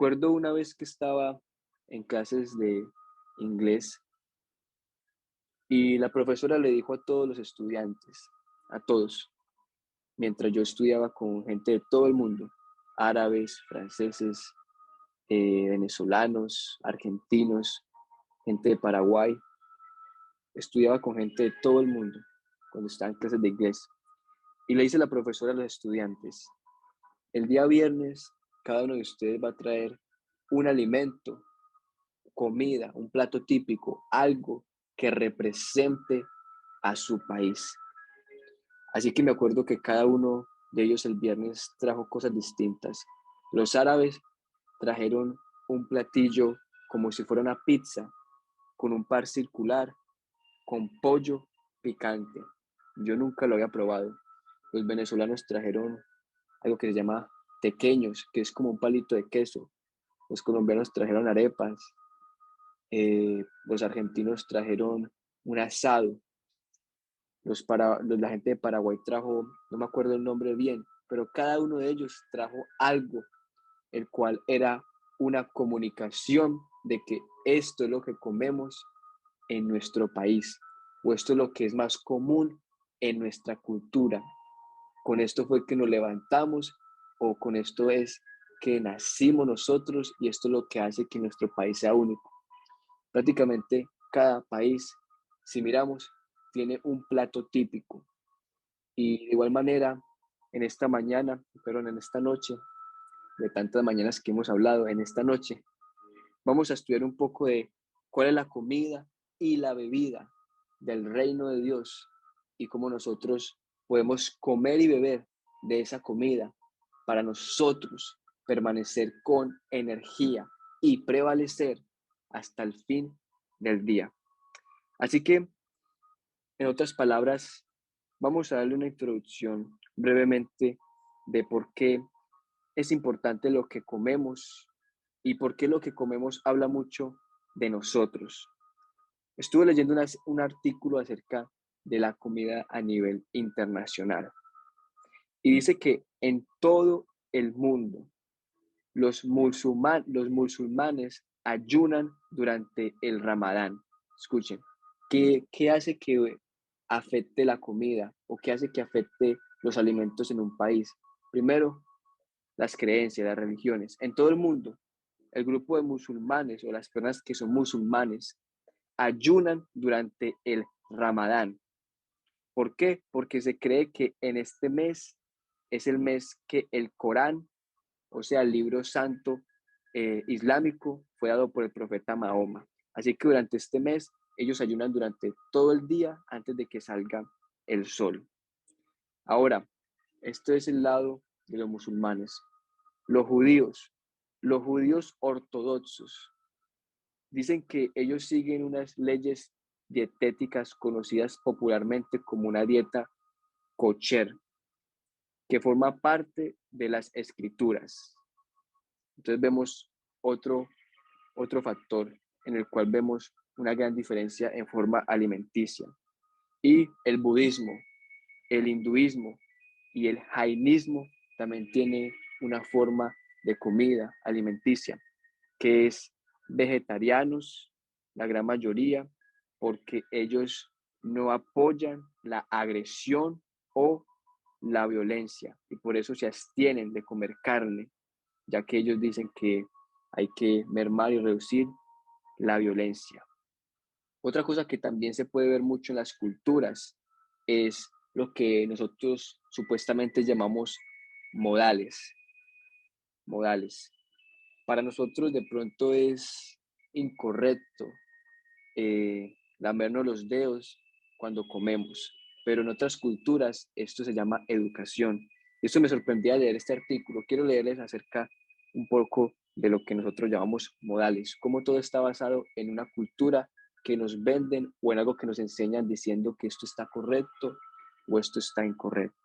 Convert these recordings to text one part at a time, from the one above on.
acuerdo una vez que estaba en clases de inglés y la profesora le dijo a todos los estudiantes, a todos, mientras yo estudiaba con gente de todo el mundo, árabes, franceses, venezolanos, argentinos, gente de Paraguay, estudiaba con gente de todo el mundo cuando estaba en clases de inglés. Y le dice la profesora a los estudiantes, el día viernes cada uno de ustedes va a traer un alimento, comida, un plato típico, algo que represente a su país. Así que me acuerdo que cada uno de ellos el viernes trajo cosas distintas. Los árabes trajeron un platillo como si fuera una pizza, con un par circular, con pollo picante. Yo nunca lo había probado. Los venezolanos trajeron algo que se llama tequeños, que es como un palito de queso. Los colombianos trajeron arepas. Los argentinos trajeron un asado. La gente de Paraguay trajo, no me acuerdo el nombre bien, pero cada uno de ellos trajo algo, el cual era una comunicación de que esto es lo que comemos en nuestro país, o esto es lo que es más común en nuestra cultura. Con esto fue que nos levantamos, o con esto es que nacimos nosotros, y esto es lo que hace que nuestro país sea único. Prácticamente cada país, si miramos, tiene un plato típico. Y de igual manera, en esta mañana, perdón, en esta noche, de tantas mañanas que hemos hablado, en esta noche, vamos a estudiar un poco de cuál es la comida y la bebida del reino de Dios y cómo nosotros podemos comer y beber de esa comida para nosotros permanecer con energía y prevalecer hasta el fin del día. Así que, en otras palabras, vamos a darle una introducción brevemente de por qué es importante lo que comemos y por qué lo que comemos habla mucho de nosotros. Estuve leyendo un artículo acerca de la comida a nivel internacional y dice que en todo el mundo los musulmanes ayunan durante el Ramadán. Escuchen, ¿qué hace que afecte la comida o qué hace que afecte los alimentos en un país? Primero, las creencias, las religiones. En todo el mundo, el grupo de musulmanes o las personas que son musulmanes ayunan durante el Ramadán. ¿Por qué? Porque se cree que en este mes es el mes que el Corán, o sea, el libro santo islámico, fue dado por el profeta Mahoma. Así que durante este mes ellos ayunan durante todo el día antes de que salga el sol. Ahora, esto es el lado de los musulmanes. Los judíos, los judíos ortodoxos, dicen que ellos siguen unas leyes dietéticas conocidas popularmente como una dieta kosher, que forma parte de las escrituras. Entonces vemos otro, otro factor en el cual vemos una gran diferencia en forma alimenticia. Y el budismo, el hinduismo y el jainismo también tiene una forma de comida alimenticia, que es vegetarianos, la gran mayoría, porque ellos no apoyan la agresión o la violencia y por eso se abstienen de comer carne, ya que ellos dicen que hay que mermar y reducir la violencia. Otra cosa que también se puede ver mucho en las culturas es lo que nosotros supuestamente llamamos modales. Modales. Para nosotros de pronto es incorrecto lamernos los dedos cuando comemos, pero en otras culturas esto se llama educación. Y esto me sorprendía leer este artículo. Quiero leerles acerca un poco de lo que nosotros llamamos modales, cómo todo está basado en una cultura que nos venden o en algo que nos enseñan diciendo que esto está correcto o esto está incorrecto.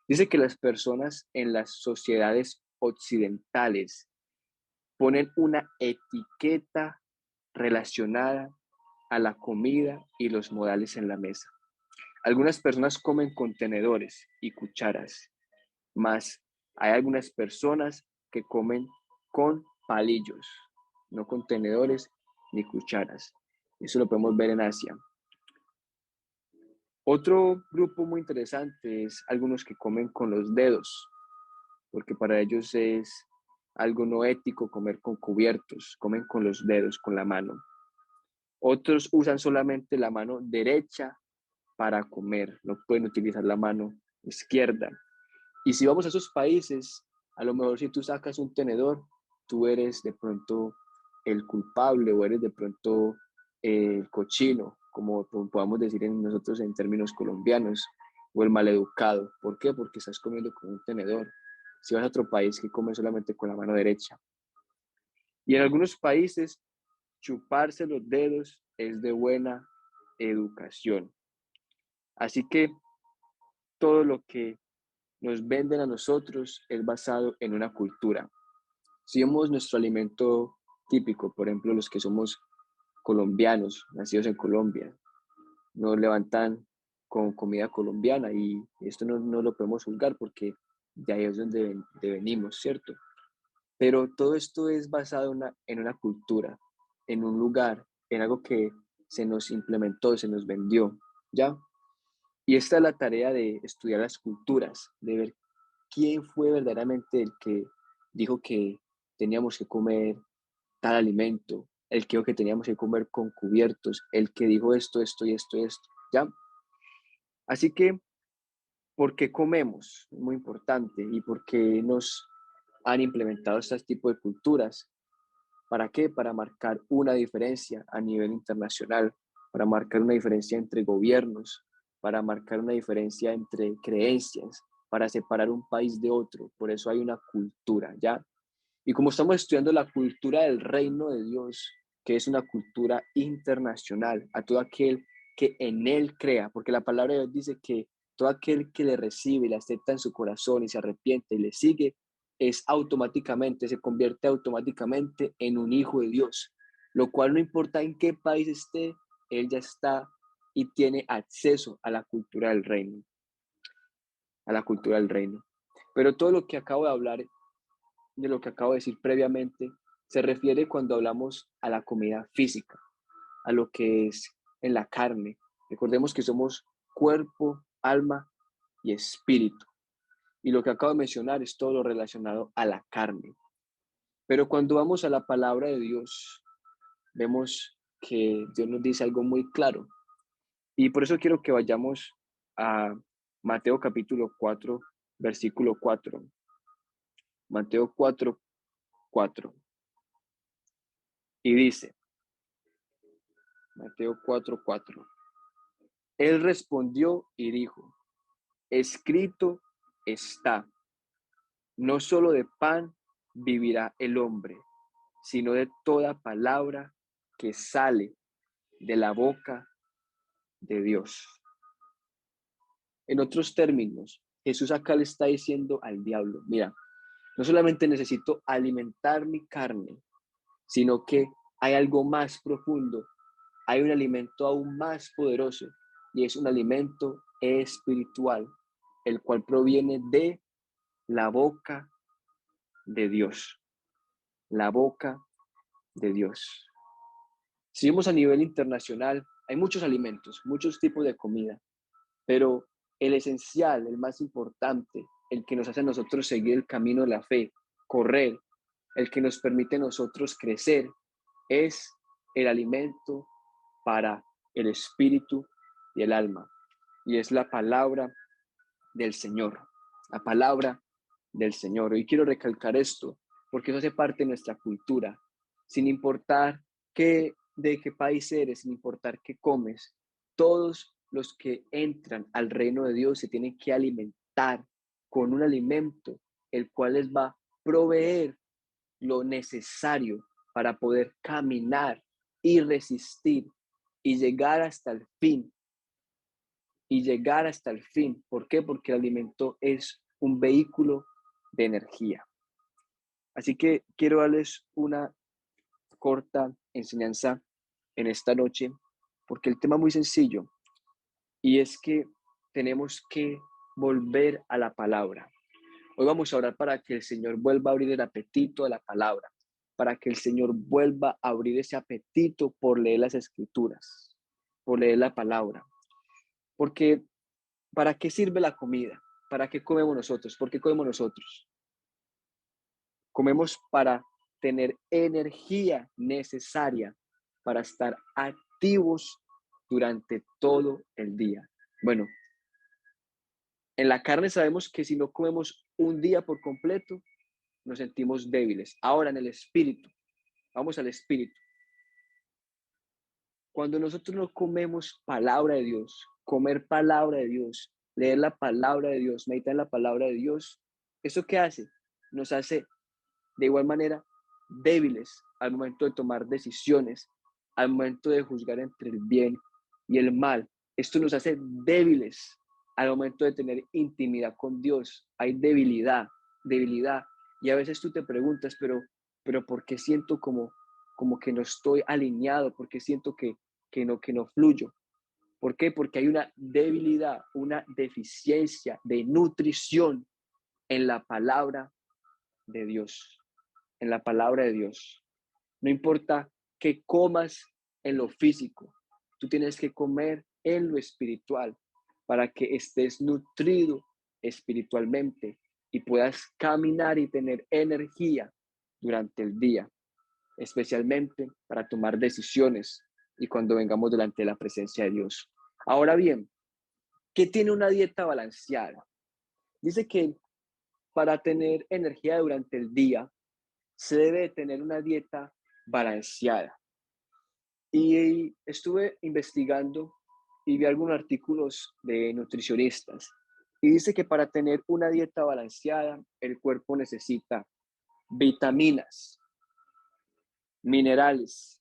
Dice que las personas en las sociedades occidentales ponen una etiqueta relacionada a la comida y los modales en la mesa. Algunas personas comen con tenedores y cucharas, más hay algunas personas que comen con palillos, no con tenedores ni cucharas. Eso lo podemos ver en Asia. Otro grupo muy interesante es algunos que comen con los dedos, porque para ellos es algo no ético comer con cubiertos, comen con los dedos, con la mano. Otros usan solamente la mano derecha para comer, no pueden utilizar la mano izquierda. Y si vamos a esos países, a lo mejor si tú sacas un tenedor, tú eres de pronto el culpable o eres de pronto el cochino, como podamos decir nosotros en términos colombianos, o el maleducado. ¿Por qué? Porque estás comiendo con un tenedor. Si vas a otro país que come solamente con la mano derecha. Y en algunos países, chuparse los dedos es de buena educación. Así que todo lo que nos venden a nosotros es basado en una cultura. Si vemos nuestro alimento típico, por ejemplo, los que somos colombianos, nacidos en Colombia, nos levantan con comida colombiana y esto no lo podemos juzgar porque de ahí es donde venimos, ¿cierto? Pero todo esto es basado en una cultura, en un lugar, en algo que se nos implementó, se nos vendió, ¿ya? Y esta es la tarea de estudiar las culturas, de ver quién fue verdaderamente el que dijo que teníamos que comer tal alimento, el que dijo que teníamos que comer con cubiertos, el que dijo esto, esto y esto y esto, ¿ya? Así que, ¿por qué comemos? Es muy importante. ¿Y por qué nos han implementado este tipo de culturas? ¿Para qué? Para marcar una diferencia a nivel internacional, para marcar una diferencia entre gobiernos, para marcar una diferencia entre creencias, para separar un país de otro. Por eso hay una cultura, ¿ya? Y como estamos estudiando la cultura del reino de Dios, que es una cultura internacional, a todo aquel que en él crea, porque la palabra de Dios dice que todo aquel que le recibe y le acepta en su corazón y se arrepiente y le sigue, es automáticamente, se convierte automáticamente en un hijo de Dios, lo cual no importa en qué país esté, él ya está y tiene acceso a la cultura del reino, a la cultura del reino. Pero todo lo que acabo de hablar, de lo que acabo de decir previamente, se refiere cuando hablamos a la comida física, a lo que es en la carne. Recordemos que somos cuerpo, alma y espíritu. Y lo que acabo de mencionar es todo lo relacionado a la carne. Pero cuando vamos a la palabra de Dios, vemos que Dios nos dice algo muy claro. Y por eso quiero que vayamos a Mateo capítulo 4, versículo 4. Mateo 4, 4. Y dice, Mateo 4, 4. Él respondió y dijo, escrito está, no solo de pan vivirá el hombre, sino de toda palabra que sale de la boca de Dios. En otros términos, Jesús acá le está diciendo al diablo, mira, no solamente necesito alimentar mi carne, sino que hay algo más profundo, hay un alimento aún más poderoso y es un alimento espiritual, el cual proviene de la boca de Dios, la boca de Dios. Si vemos a nivel internacional, hay muchos alimentos, muchos tipos de comida, pero el esencial, el más importante, el que nos hace a nosotros seguir el camino de la fe, correr, el que nos permite a nosotros crecer, es el alimento para el espíritu y el alma. Y es la palabra del Señor, la palabra del Señor. Hoy quiero recalcar esto, porque eso hace parte de nuestra cultura, sin importar de qué país eres, sin importar qué comes, todos los que entran al reino de Dios se tienen que alimentar con un alimento, el cual les va a proveer lo necesario para poder caminar y resistir y llegar hasta el fin. Y llegar hasta el fin. ¿Por qué? Porque el alimento es un vehículo de energía. Así que quiero darles una corta enseñanza en esta noche, porque el tema es muy sencillo y es que tenemos que volver a la palabra. Hoy vamos a orar para que el Señor vuelva a abrir el apetito de la palabra, para que el Señor vuelva a abrir ese apetito por leer las escrituras, por leer la palabra. Porque, ¿para qué sirve la comida? ¿Para qué comemos nosotros? ¿Por qué comemos nosotros? Comemos para tener energía necesaria para estar activos durante todo el día. Bueno, en la carne sabemos que si no comemos un día por completo, nos sentimos débiles. Ahora en el espíritu, vamos al espíritu. Cuando nosotros no comemos palabra de Dios, comer palabra de Dios, leer la palabra de Dios, meditar en la palabra de Dios, ¿eso qué hace? Nos hace de igual manera débiles al momento de tomar decisiones, al momento de juzgar entre el bien y el mal. Esto nos hace débiles al momento de tener intimidad con Dios. Hay debilidad. Y a veces tú te preguntas, pero ¿por qué siento como que no estoy alineado? ¿Por qué siento que no fluyo? ¿Por qué? Porque hay una debilidad, una deficiencia de nutrición en la palabra de Dios, en la palabra de Dios. No importa que comas en lo físico, tú tienes que comer en lo espiritual para que estés nutrido espiritualmente y puedas caminar y tener energía durante el día, especialmente para tomar decisiones y cuando vengamos delante de la presencia de Dios. Ahora bien, ¿qué tiene una dieta balanceada? Dice que para tener energía durante el día, se debe tener una dieta balanceada. Y estuve investigando y vi algunos artículos de nutricionistas. Y dice que para tener una dieta balanceada, el cuerpo necesita vitaminas, minerales,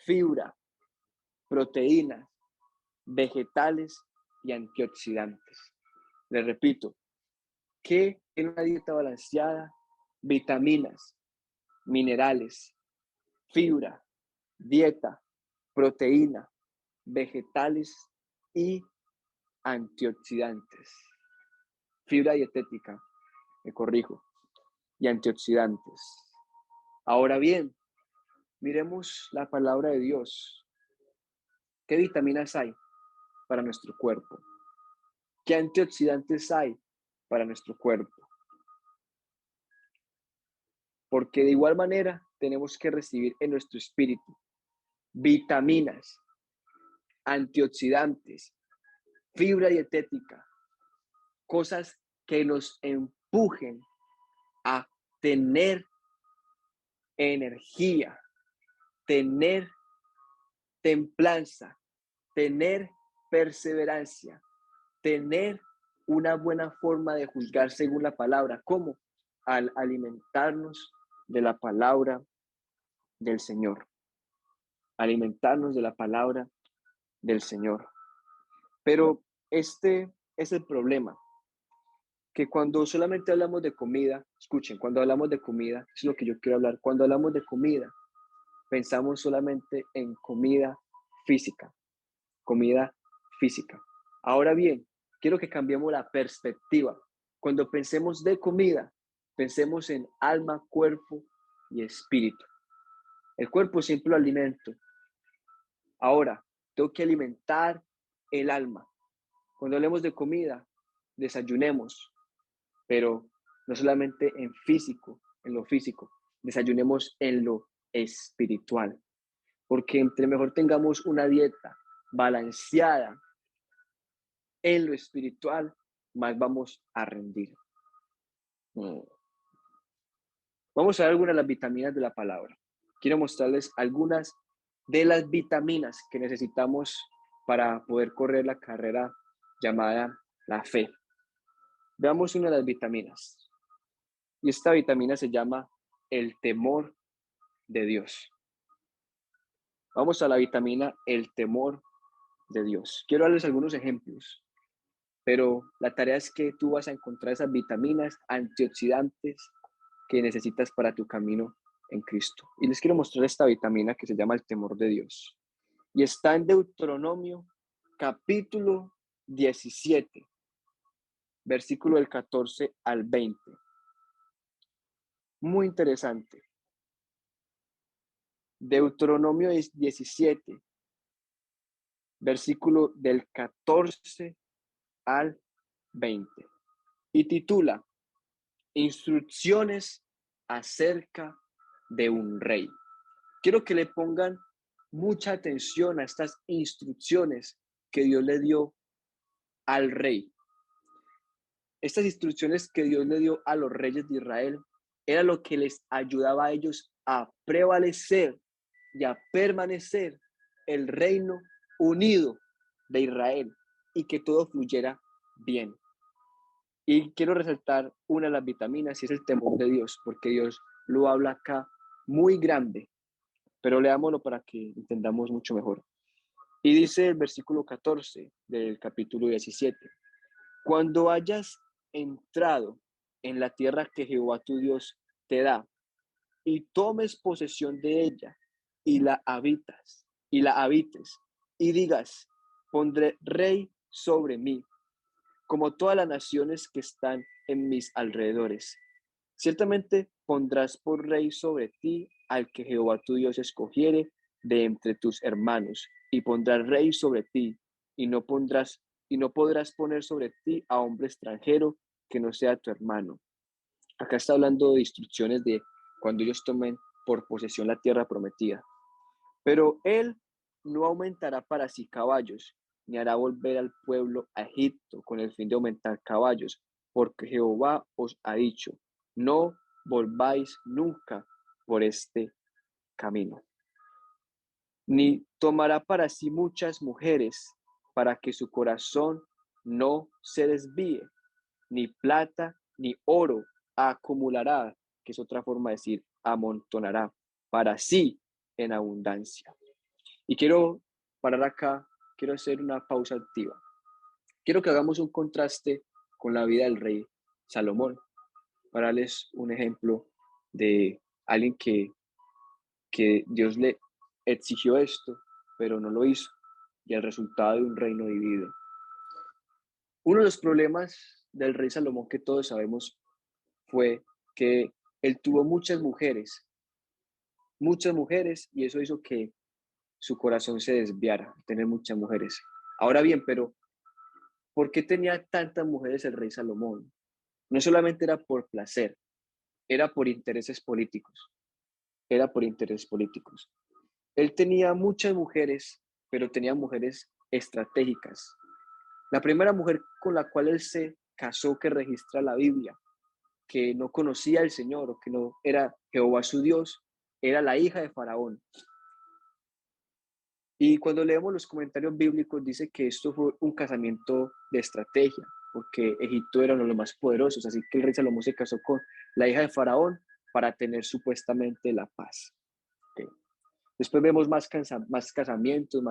fibra, proteínas, vegetales y antioxidantes. Les repito, que en una dieta balanceada, vitaminas, minerales, fibra, dieta, proteína, vegetales y antioxidantes. Fibra dietética, me corrijo, y antioxidantes. Ahora bien, miremos la palabra de Dios. ¿Qué vitaminas hay para nuestro cuerpo? ¿Qué antioxidantes hay para nuestro cuerpo? Porque de igual manera tenemos que recibir en nuestro espíritu vitaminas, antioxidantes, fibra dietética, cosas que nos empujen a tener energía, tener templanza, tener perseverancia, tener una buena forma de juzgar según la palabra. ¿Cómo? Al alimentarnos de la palabra del Señor. Alimentarnos de la palabra del Señor. Pero este es el problema, que cuando solamente hablamos de comida, escuchen, cuando hablamos de comida, es lo que yo quiero hablar, cuando hablamos de comida, pensamos solamente en comida física, comida física. Ahora bien, quiero que cambiemos la perspectiva. Cuando pensemos de comida, pensemos en alma, cuerpo y espíritu. El cuerpo siempre lo alimento. Ahora, tengo que alimentar el alma. Cuando hablemos de comida, desayunemos, pero no solamente en lo físico, desayunemos en lo espiritual. Porque entre mejor tengamos una dieta balanceada en lo espiritual, más vamos a rendir. Vamos a ver algunas de las vitaminas de la palabra. Quiero mostrarles algunas de las vitaminas que necesitamos para poder correr la carrera llamada la fe. Veamos una de las vitaminas. Y esta vitamina se llama el temor de Dios. Vamos a la vitamina el temor de Dios. Quiero darles algunos ejemplos, pero la tarea es que tú vas a encontrar esas vitaminas antioxidantes que necesitas para tu camino en Cristo. Y les quiero mostrar esta vitamina que se llama el temor de Dios. Y está en Deuteronomio capítulo 17, versículo del 14 al 20. Muy interesante. Deuteronomio 17, versículo del 14 al 20. Y titula Instrucciones acerca de un rey. Quiero que le pongan mucha atención a estas instrucciones que Dios le dio al rey. Estas instrucciones que Dios le dio a los reyes de Israel era lo que les ayudaba a ellos a prevalecer y a permanecer el reino unido de Israel y que todo fluyera bien. Y quiero resaltar una de las vitaminas y es el temor de Dios, porque Dios lo habla acá muy grande, pero leámoslo para que entendamos mucho mejor. Y dice el versículo 14 del capítulo 17, cuando hayas entrado en la tierra que Jehová tu Dios te da y tomes posesión de ella y la habites y digas, pondré rey sobre mí, como todas las naciones que están en mis alrededores. Ciertamente pondrás por rey sobre ti al que Jehová tu Dios escogiere de entre tus hermanos, y pondrás rey sobre ti, y no podrás poner sobre ti a hombre extranjero que no sea tu hermano. Acá está hablando de instrucciones de cuando ellos tomen por posesión la tierra prometida. Pero él no aumentará para sí caballos, ni hará volver al pueblo a Egipto con el fin de aumentar caballos, porque Jehová os ha dicho, no volváis nunca por este camino. Ni tomará para sí muchas mujeres, para que su corazón no se desvíe, ni plata ni oro acumulará, que es otra forma de decir amontonará, para sí en abundancia. Y quiero parar acá, quiero hacer una pausa activa. Quiero que hagamos un contraste con la vida del rey Salomón, para darles un ejemplo de alguien que Dios le exigió esto, pero no lo hizo, y el resultado de un reino dividido. Uno de los problemas del rey Salomón que todos sabemos fue que él tuvo muchas mujeres, y eso hizo que su corazón se desviara, tener muchas mujeres. Ahora bien, pero ¿por qué tenía tantas mujeres el rey Salomón? No solamente era por placer, era por intereses políticos, era por intereses políticos. Él tenía muchas mujeres, pero tenía mujeres estratégicas. La primera mujer con la cual él se casó, que registra la Biblia, que no conocía al Señor o que no era Jehová su Dios, era la hija de Faraón. Y cuando leemos los comentarios bíblicos dice que esto fue un casamiento de estrategia, porque Egipto era uno de los más poderosos, así que el rey Salomón se casó con la hija de Faraón para tener supuestamente la paz. Okay. Después vemos más casamientos,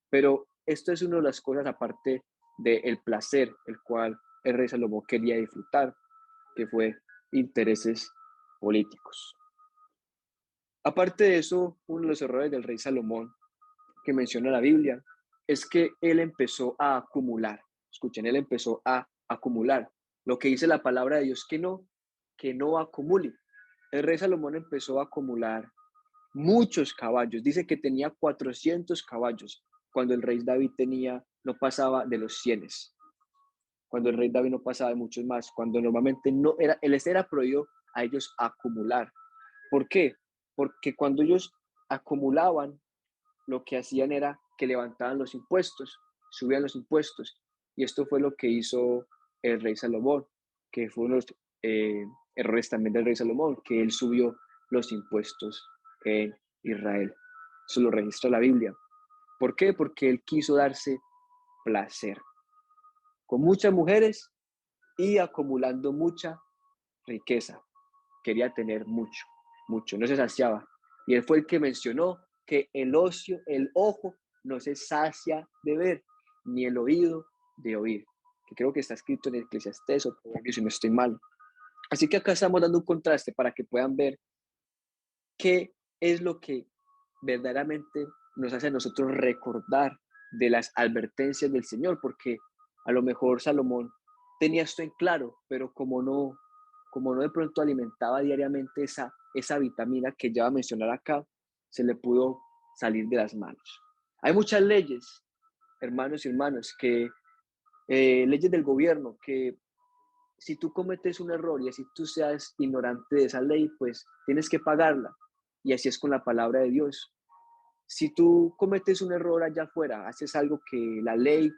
pero esto es una de las cosas aparte del placer, el cual el rey Salomón quería disfrutar, que fue intereses políticos. Aparte de eso, uno de los errores del rey Salomón que menciona la Biblia es que él empezó a acumular. Escuchen, él empezó a acumular. Lo que dice la palabra de Dios que no acumule. El rey Salomón empezó a acumular muchos caballos. Dice que tenía 400 caballos, cuando el rey David no pasaba de los 100. Cuando el rey David no pasaba de muchos más, cuando normalmente no era, les era prohibido a ellos acumular. ¿Por qué? Porque cuando ellos acumulaban, lo que hacían era que levantaban los impuestos, subían los impuestos. Y esto fue lo que hizo el rey Salomón, que fue uno de los errores también del rey Salomón, que él subió los impuestos en Israel. Eso lo registra la Biblia. ¿Por qué? Porque él quiso darse placer con muchas mujeres y acumulando mucha riqueza. Quería tener mucho, no se saciaba. Y él fue el que mencionó que el ojo no se sacia de ver, ni el oído de oír, que creo que está escrito en Eclesiastés o Proverbios, si no estoy mal. Así que acá estamos dando un contraste para que puedan ver qué es lo que verdaderamente nos hace a nosotros recordar de las advertencias del Señor, porque a lo mejor Salomón tenía esto en claro, pero como no de pronto alimentaba diariamente esa esa vitamina que ya va a mencionar acá se le pudo salir de las manos. Hay muchas leyes, hermanos y hermanas, leyes del gobierno, que si tú cometes un error y así tú seas ignorante de esa ley, pues tienes que pagarla. Y así es con la palabra de Dios. Si tú cometes un error allá afuera, haces algo que la ley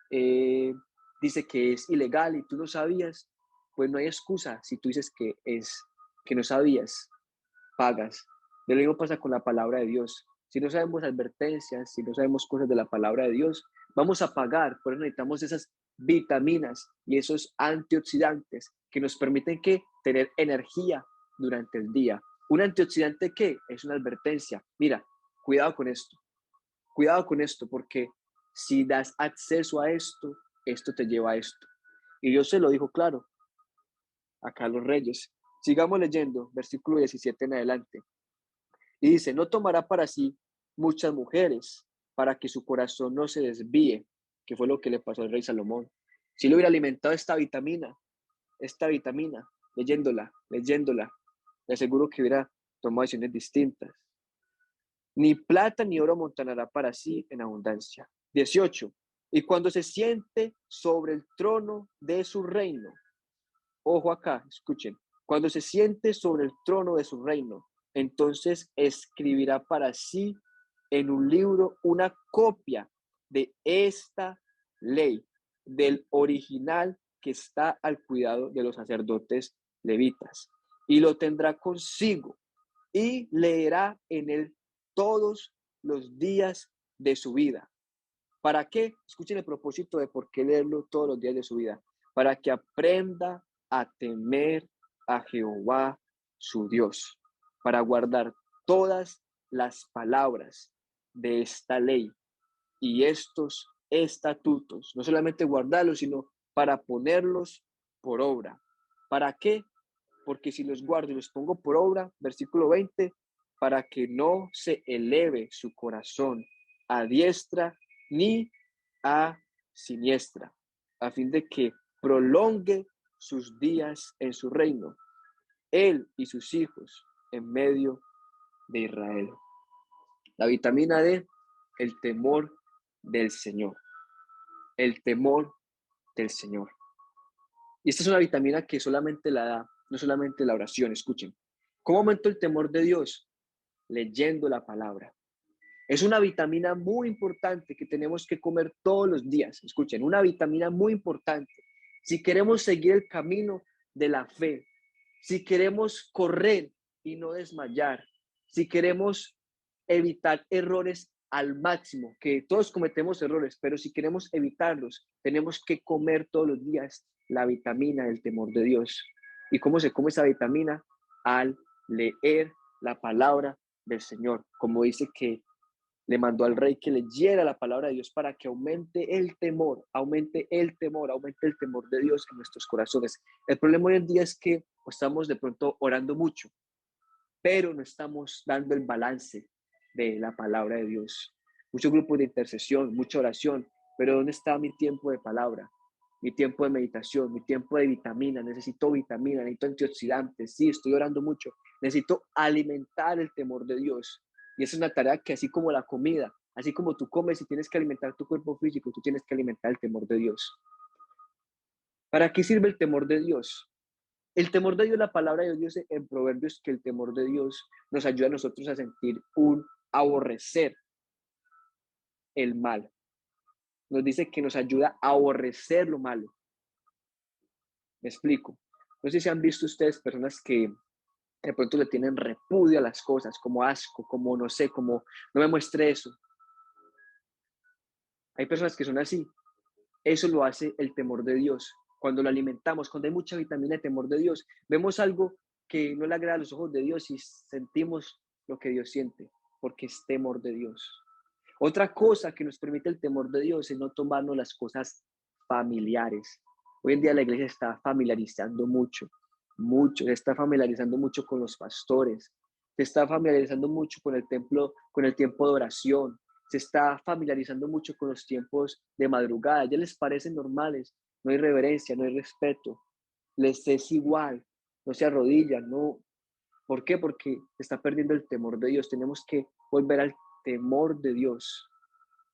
eh, dice que es ilegal y tú no sabías, pues no hay excusa. Si tú dices que no sabías, pagas. De lo mismo pasa con la palabra de Dios. Si no sabemos advertencias, si no sabemos cosas de la palabra de Dios, vamos a pagar. Por eso necesitamos esas vitaminas y esos antioxidantes que nos permiten que tener energía durante el día. ¿Un antioxidante qué? Es una advertencia. Mira, cuidado con esto, porque si das acceso a esto, esto te lleva a esto. Y Dios se lo dijo claro acá a los reyes. Sigamos leyendo, versículo 17 en adelante. Y dice, no tomará para sí muchas mujeres para que su corazón no se desvíe, que fue lo que le pasó al rey Salomón. Si le hubiera alimentado esta vitamina, leyéndola, le aseguro que hubiera tomado decisiones distintas. Ni plata ni oro montanará para sí en abundancia. 18. Y cuando se siente sobre el trono de su reino, ojo acá, escuchen, cuando se siente sobre el trono de su reino, entonces escribirá para sí en un libro una copia de esta ley, del original que está al cuidado de los sacerdotes levitas, y lo tendrá consigo y leerá en él todos los días de su vida. ¿Para qué? Escuchen el propósito de por qué leerlo todos los días de su vida. Para que aprenda a temer a Jehová su Dios, para guardar todas las palabras de esta ley y estos estatutos, no solamente guardarlos, sino para ponerlos por obra. ¿Para qué? Porque si los guardo y los pongo por obra, versículo 20, para que no se eleve su corazón a diestra ni a siniestra, a fin de que prolongue sus días en su reino, él y sus hijos en medio de Israel. La vitamina D, el temor del Señor, el temor del Señor. Y esta es una vitamina que solamente la da, no solamente la oración, escuchen. ¿Cómo aumento el temor de Dios? Leyendo la palabra. Es una vitamina muy importante que tenemos que comer todos los días. Escuchen, una vitamina muy importante. Si queremos seguir el camino de la fe, si queremos correr y no desmayar, si queremos evitar errores al máximo, que todos cometemos errores, pero si queremos evitarlos, tenemos que comer todos los días la vitamina del temor de Dios. ¿Y cómo se come esa vitamina? Al leer la palabra del Señor, como dice que le mandó al rey que leyera la palabra de Dios para que aumente el temor, aumente el temor, aumente el temor de Dios en nuestros corazones. El problema hoy en día es que estamos de pronto orando mucho, pero no estamos dando el balance de la palabra de Dios. Muchos grupos de intercesión, mucha oración, pero ¿dónde está mi tiempo de palabra? Mi tiempo de meditación, mi tiempo de vitamina, necesito vitamina, necesito antioxidantes, sí, estoy orando mucho, necesito alimentar el temor de Dios. Y esa es una tarea que así como la comida, así como tú comes y tienes que alimentar tu cuerpo físico, tú tienes que alimentar el temor de Dios. ¿Para qué sirve el temor de Dios? El temor de Dios, la palabra de Dios en Proverbios, que el temor de Dios nos ayuda a nosotros a sentir un aborrecer el mal. Nos dice que nos ayuda a aborrecer lo malo. Me explico. No sé si han visto ustedes personas que de pronto le tienen repudio a las cosas, como asco, como no sé, como no me muestre eso. Hay personas que son así. Eso lo hace el temor de Dios. Cuando lo alimentamos, cuando hay mucha vitamina de temor de Dios, vemos algo que no le agrada a los ojos de Dios y sentimos lo que Dios siente, porque es temor de Dios. Otra cosa que nos permite el temor de Dios es no tomarnos las cosas familiares. Hoy en día la iglesia está familiarizando mucho, se está familiarizando mucho con los pastores, se está familiarizando mucho con el templo, con el tiempo de oración, se está familiarizando mucho con los tiempos de madrugada. Ya les parecen normales, no hay reverencia, no hay respeto, les es igual, no se arrodillan, no. ¿Por qué? Porque se está perdiendo el temor de Dios. Tenemos que volver al temor de Dios.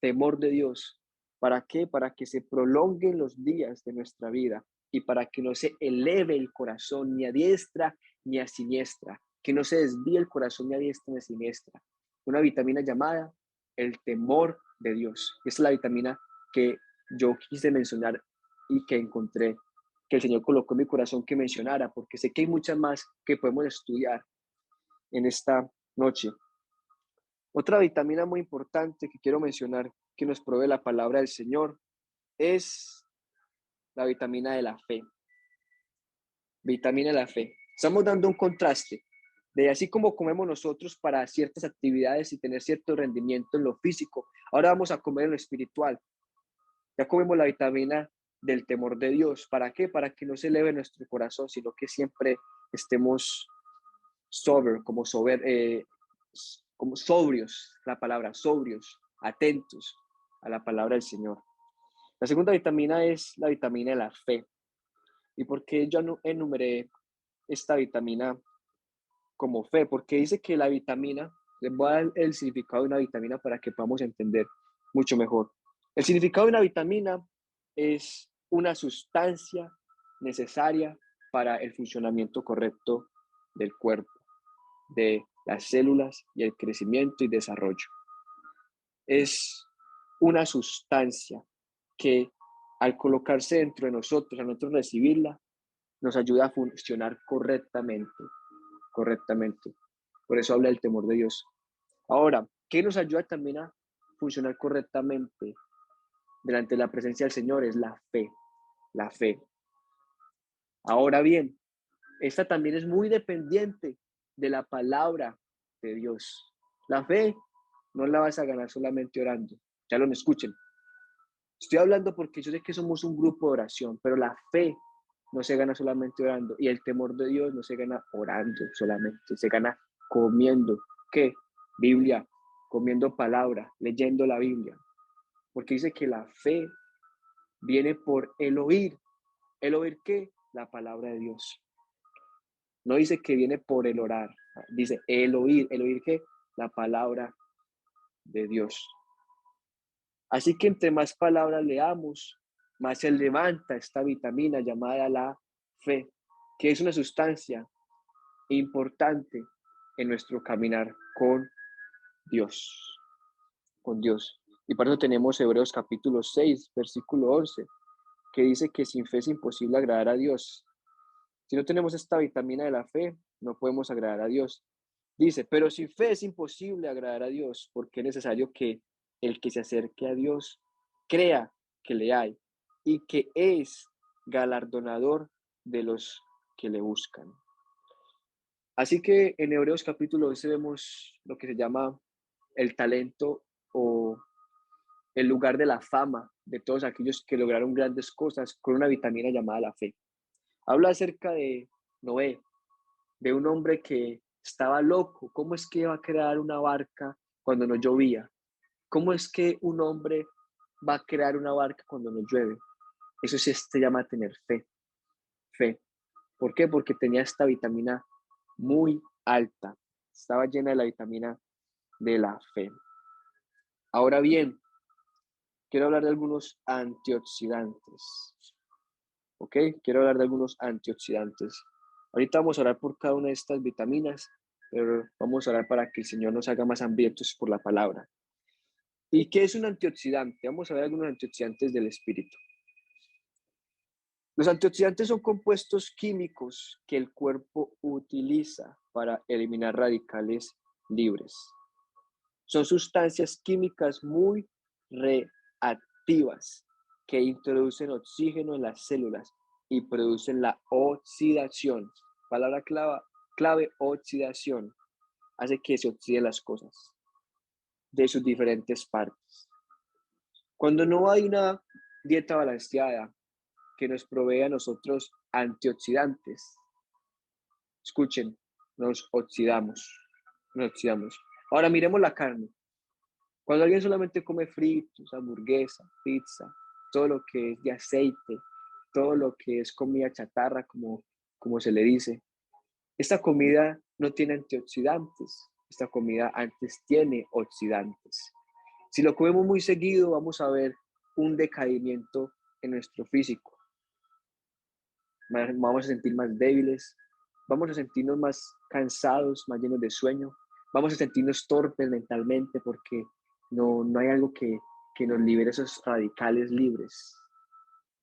Temor de Dios. ¿Para qué? Para que se prolonguen los días de nuestra vida y para que no se eleve el corazón ni a diestra ni a siniestra, que no se desvíe el corazón ni a diestra ni a siniestra. Una vitamina llamada el temor de Dios. Esa es la vitamina que yo quise mencionar y que encontré, que el Señor colocó en mi corazón que mencionara, porque sé que hay muchas más que podemos estudiar en esta noche. Otra vitamina muy importante que quiero mencionar que nos provee la palabra del Señor es la vitamina de la fe. Vitamina de la fe. Estamos dando un contraste de así como comemos nosotros para ciertas actividades y tener cierto rendimiento en lo físico. Ahora vamos a comer en lo espiritual. Ya comemos la vitamina del temor de Dios. ¿Para qué? Para que no se eleve nuestro corazón, sino que siempre estemos como sobrios, la palabra, sobrios, atentos a la palabra del Señor. La segunda vitamina es la vitamina de la fe. ¿Y por qué yo no enumeré esta vitamina como fe? Porque dice que la vitamina, les voy a dar el significado de una vitamina para que podamos entender mucho mejor. El significado de una vitamina es una sustancia necesaria para el funcionamiento correcto del cuerpo, de las células y el crecimiento y desarrollo. Es una sustancia que al colocarse dentro de nosotros, a nosotros recibirla, nos ayuda a funcionar correctamente. Por eso habla del temor de Dios. Ahora, ¿qué nos ayuda también a funcionar correctamente delante de la presencia del Señor? Es la fe. Ahora bien, esta también es muy dependiente de la palabra de Dios. La fe no la vas a ganar solamente orando. Ya lo me escuchen. Estoy hablando porque yo sé que somos un grupo de oración, pero la fe no se gana solamente orando y el temor de Dios no se gana orando solamente, se gana comiendo. ¿Qué? Biblia, comiendo palabra, leyendo la Biblia. Porque dice que la fe viene por el oír. ¿El oír qué? La palabra de Dios. No dice que viene por el orar, dice el oír. ¿El oír qué? La palabra de Dios. Así que entre más palabras leamos, más se levanta esta vitamina llamada la fe, que es una sustancia importante en nuestro caminar con Dios, con Dios. Y por eso tenemos Hebreos capítulo 6, versículo 11, que dice que sin fe es imposible agradar a Dios. Si no tenemos esta vitamina de la fe, no podemos agradar a Dios. Dice, pero sin fe es imposible agradar a Dios, porque es necesario que el que se acerque a Dios crea que le hay y que es galardonador de los que le buscan. Así que en Hebreos capítulo 11 vemos lo que se llama el talento o el lugar de la fama de todos aquellos que lograron grandes cosas con una vitamina llamada la fe. Habla acerca de Noé, de un hombre que estaba loco. ¿Cómo es que va a crear una barca cuando no llovía? ¿Cómo es que un hombre va a crear una barca cuando no llueve? Eso sí se llama tener fe. ¿Por qué? Porque tenía esta vitamina muy alta. Estaba llena de la vitamina de la fe. Ahora bien, quiero hablar de algunos antioxidantes. ¿Ok? Quiero hablar de algunos antioxidantes. Ahorita vamos a orar por cada una de estas vitaminas, pero vamos a orar para que el Señor nos haga más hambrientos por la palabra. ¿Y qué es un antioxidante? Vamos a ver algunos antioxidantes del espíritu. Los antioxidantes son compuestos químicos que el cuerpo utiliza para eliminar radicales libres. Son sustancias químicas muy reactivas que introducen oxígeno en las células y producen la oxidación. Palabra clave oxidación. Hace que se oxiden las cosas de sus diferentes partes. Cuando no hay una dieta balanceada que nos provee a nosotros antioxidantes, escuchen, nos oxidamos. Ahora miremos la carne. Cuando alguien solamente come fritos, hamburguesa, pizza, todo lo que es de aceite, todo lo que es comida chatarra, como se le dice, esta comida no tiene antioxidantes. Esta comida antes tiene oxidantes. Si lo comemos muy seguido, vamos a ver un decaimiento en nuestro físico. Vamos a sentir más débiles, vamos a sentirnos más cansados, más llenos de sueño, vamos a sentirnos torpes mentalmente porque no hay algo que nos libere esos radicales libres.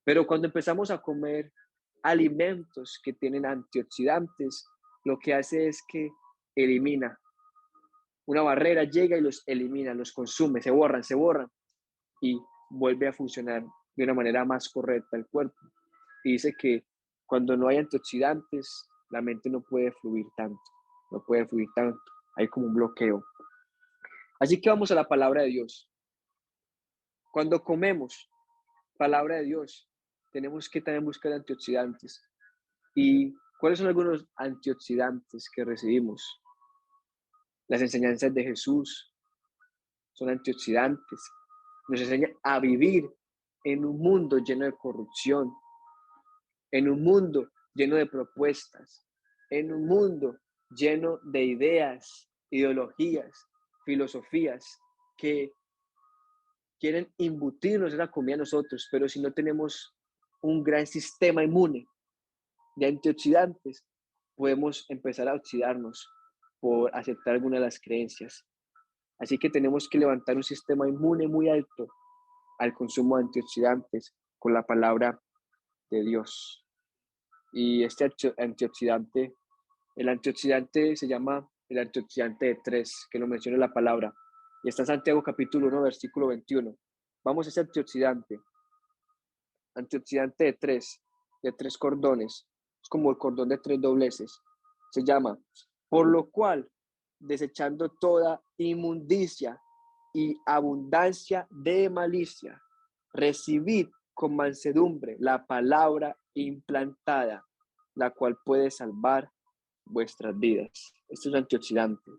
Pero cuando empezamos a comer alimentos que tienen antioxidantes, lo que hace es que elimina una barrera, llega y los elimina, los consume, se borran y vuelve a funcionar de una manera más correcta el cuerpo. Y dice que cuando no hay antioxidantes, la mente no puede fluir tanto, hay como un bloqueo. Así que vamos a la palabra de Dios. Cuando comemos palabra de Dios, tenemos que también buscar antioxidantes. ¿Y cuáles son algunos antioxidantes que recibimos? Las enseñanzas de Jesús son antioxidantes. Nos enseñan a vivir en un mundo lleno de corrupción, en un mundo lleno de propuestas, en un mundo lleno de ideas, ideologías, filosofías que quieren imbutirnos esa comida a nosotros, pero si no tenemos un gran sistema inmune de antioxidantes, podemos empezar a oxidarnos por aceptar alguna de las creencias. Así que tenemos que levantar un sistema inmune muy alto al consumo de antioxidantes con la palabra de Dios. Y este antioxidante, el antioxidante se llama el antioxidante de 3, que lo menciona la palabra. Y está en Santiago capítulo 1, versículo 21. Vamos a ese antioxidante de tres cordones. Es como el cordón de 3 dobleces. Se llama, por lo cual, desechando toda inmundicia y abundancia de malicia, recibid con mansedumbre la palabra implantada, la cual puede salvar vuestras vidas. Esto es un antioxidante.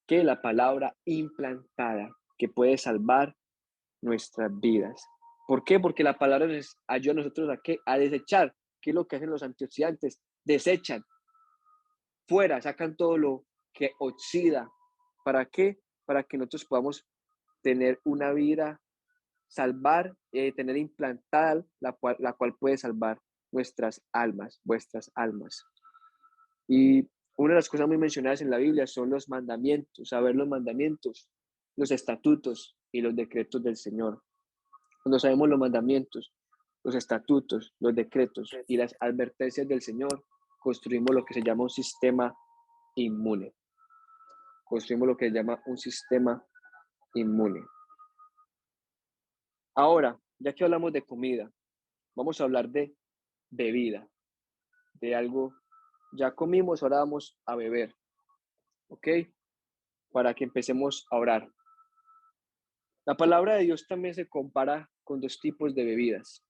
Que la palabra implantada, que puede salvar nuestras vidas. ¿Por qué? Porque la palabra nos ayuda a nosotros a qué? A desechar. ¿Qué es lo que hacen los antioxidantes? Desechan fuera, sacan todo lo que oxida. ¿Para qué? Para que nosotros podamos tener una vida, salvar, tener implantada la cual puede salvar nuestras almas, vuestras almas. Y una de las cosas muy mencionadas en la Biblia son los mandamientos, saber los mandamientos, los estatutos y los decretos del Señor. Cuando sabemos los mandamientos, los estatutos, los decretos y las advertencias del Señor, construimos lo que se llama un sistema inmune. Construimos lo que se llama un sistema inmune. Ahora, ya que hablamos de comida, vamos a hablar de bebida, de algo. Ya comimos, ahora vamos a beber, ¿ok? Para que empecemos a orar. La palabra de Dios también se compara con 2 tipos de bebidas.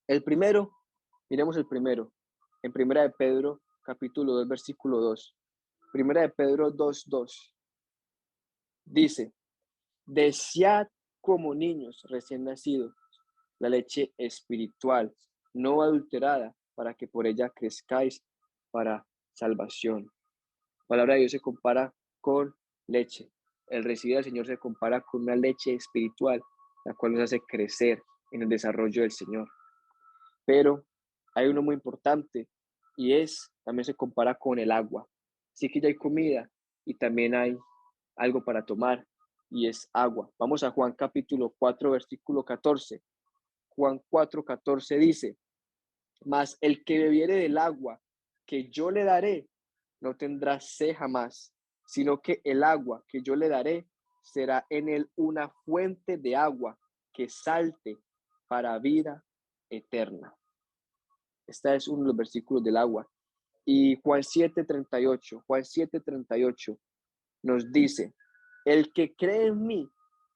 El primero, miremos el primero, en Primera de Pedro, capítulo 2, versículo 2. Primera de Pedro 2:2. Dice, desead como niños recién nacidos la leche espiritual, no adulterada, para que por ella crezcáis para salvación. La palabra de Dios se compara con leche. El recibir al Señor se compara con una leche espiritual, la cual nos hace crecer en el desarrollo del Señor. Pero hay uno muy importante y también se compara con el agua. Así que ya hay comida y también hay algo para tomar y es agua. Vamos a Juan capítulo 4, versículo 14. Juan 4:14 dice, mas el que bebiere del agua que yo le daré, no tendrá sed jamás, sino que el agua que yo le daré será en él una fuente de agua que salte para vida eterna. Este es uno de los versículos del agua. Y Juan 7:38 nos dice, el que cree en mí,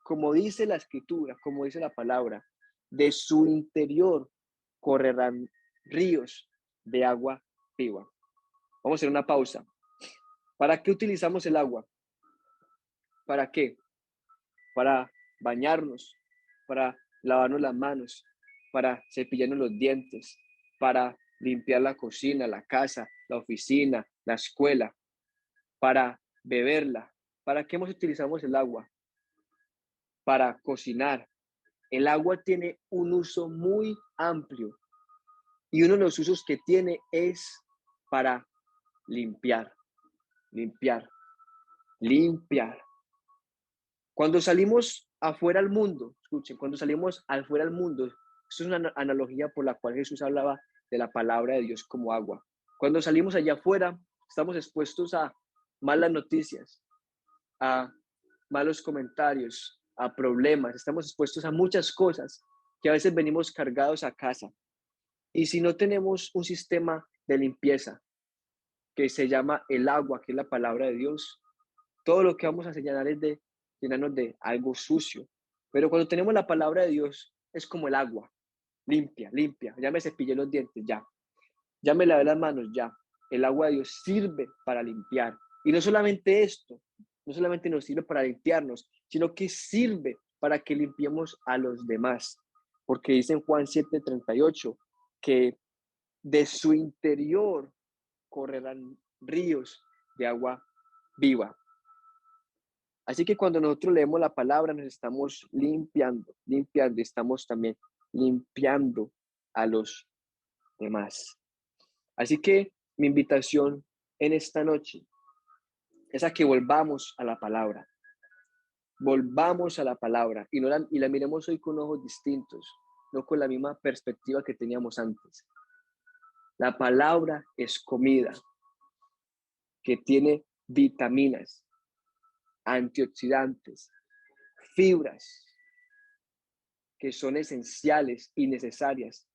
como dice la escritura, como dice la palabra, de su interior correrán ríos de agua viva. Vamos a hacer una pausa. ¿Para qué utilizamos el agua? ¿Para qué? Para bañarnos, para lavarnos las manos, para cepillarnos los dientes, para limpiar la cocina, la casa, la oficina, la escuela, para beberla. ¿Para qué más utilizamos el agua? Para cocinar. El agua tiene un uso muy amplio y uno de los usos que tiene es para limpiar, limpiar, limpiar. Cuando salimos afuera al mundo, escuchen, cuando salimos afuera al mundo, esto es una analogía por la cual Jesús hablaba de la palabra de Dios como agua. Cuando salimos allá afuera, estamos expuestos a malas noticias, a malos comentarios, a problemas, estamos expuestos a muchas cosas que a veces venimos cargados a casa. Y si no tenemos un sistema de limpieza que se llama el agua, que es la palabra de Dios, todo lo que vamos a señalar es de llenarnos de algo sucio. Pero cuando tenemos la palabra de Dios, es como el agua, limpia, limpia. Ya me cepillé los dientes, ya me lavé las manos, ya. El agua de Dios sirve para limpiar. Y no solamente esto, no solamente nos sirve para limpiarnos, sino que sirve para que limpiemos a los demás. Porque dice en Juan 7:38 que de su interior correrán ríos de agua viva. Así que cuando nosotros leemos la palabra, nos estamos limpiando, limpiando, y estamos también limpiando a los demás. Así que mi invitación en esta noche es a que volvamos a la palabra. Volvamos a la palabra y la miremos hoy con ojos distintos, no con la misma perspectiva que teníamos antes. La palabra es comida que tiene vitaminas, antioxidantes, fibras que son esenciales y necesarias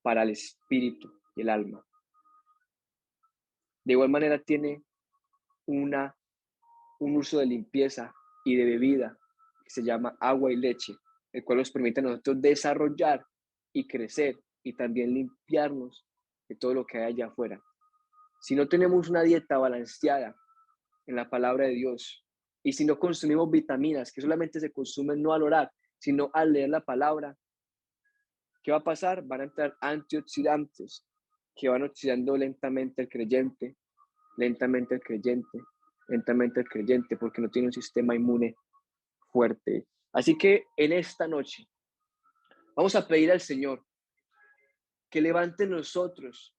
para el espíritu y el alma. De igual manera tiene un uso de limpieza y de bebida que se llama agua y leche, el cual nos permite a nosotros desarrollar y crecer y también limpiarnos de todo lo que hay allá afuera. Si no tenemos una dieta balanceada en la palabra de Dios y si no consumimos vitaminas que solamente se consumen no al orar, sino al leer la palabra, ¿qué va a pasar? Van a entrar antioxidantes que van oxidando lentamente el creyente, lentamente el creyente, lentamente el creyente, porque no tiene un sistema inmune fuerte. Así que en esta noche vamos a pedir al Señor que levante en nosotros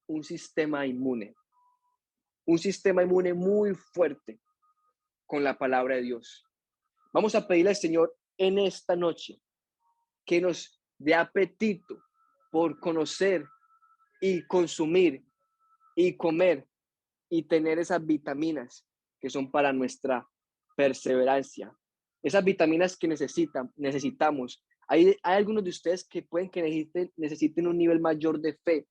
un sistema inmune muy fuerte con la palabra de Dios. Vamos a pedirle al Señor en esta noche que nos dé apetito por conocer y consumir y comer y tener esas vitaminas que son para nuestra perseverancia. Esas vitaminas que necesitamos. Hay algunos de ustedes que pueden que necesiten un nivel mayor de fe,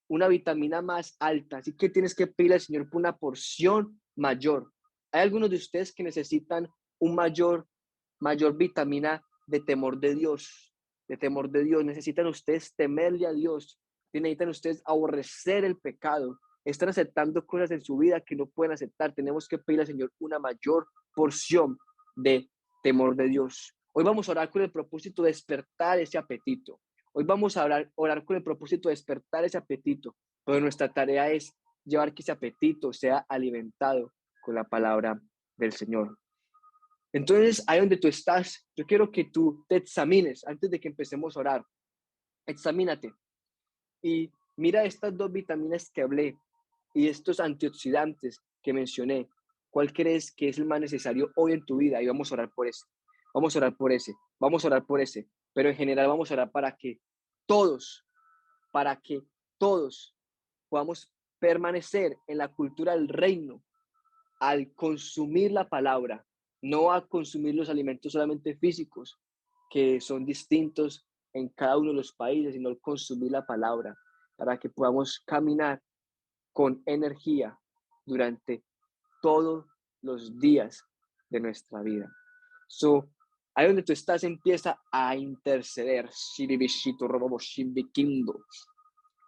una vitamina más alta, así que tienes que pedirle al Señor por una porción mayor. Hay algunos de ustedes que necesitan un mayor vitamina de temor de Dios, necesitan ustedes temerle a Dios, necesitan ustedes aborrecer el pecado, están aceptando cosas en su vida que no pueden aceptar. Tenemos que pedirle al Señor una mayor porción de temor de Dios. Hoy vamos a orar con el propósito de despertar ese apetito. Hoy vamos a orar con el propósito de despertar ese apetito, pero nuestra tarea es llevar que ese apetito sea alimentado con la palabra del Señor. Entonces, ahí donde tú estás, yo quiero que tú te examines antes de que empecemos a orar. Examínate y mira estas dos vitaminas que hablé y estos antioxidantes que mencioné. ¿Cuál crees que es el más necesario hoy en tu vida? Y vamos a orar por ese. Vamos a orar por ese. Vamos a orar por ese. Pero en general vamos a orar todos, para que todos podamos permanecer en la cultura del reino al consumir la palabra, no a consumir los alimentos solamente físicos, que son distintos en cada uno de los países, sino al consumir la palabra, para que podamos caminar con energía durante todos los días de nuestra vida. Ahí donde tú estás, empieza a interceder. Shiribishito, robo, shibikindo.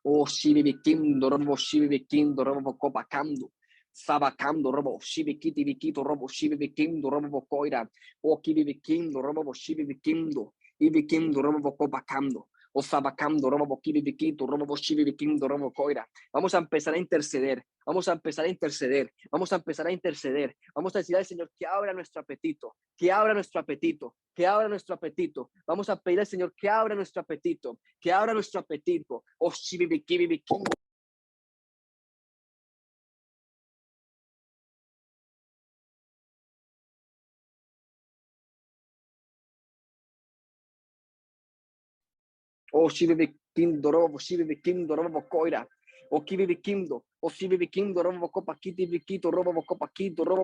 Oh, shibikindo, robo, shibikindo, robo, copacando. Sabacando, robo, shibikiti, vikito, robo, shibikindo, robo, coira. Oh, kibikindo, robo, shibikindo. Ibikindo, robo, copacando. O sabacando, robo boquibi biquito, robo boshibi biquindo, robo coira. Vamos a empezar a interceder. Vamos a empezar a interceder. Vamos a empezar a interceder. Vamos a decir al Señor que abra nuestro apetito, que abra nuestro apetito, que abra nuestro apetito. Vamos a pedir al Señor que abra nuestro apetito, que abra nuestro apetito. O shibi biquibi biquindo. O shibi biquindo, robo shibi biquindo, robo coira. O kibi biquindo, o shibi biquindo, robo copa kiti biquito, robo copa quito, robo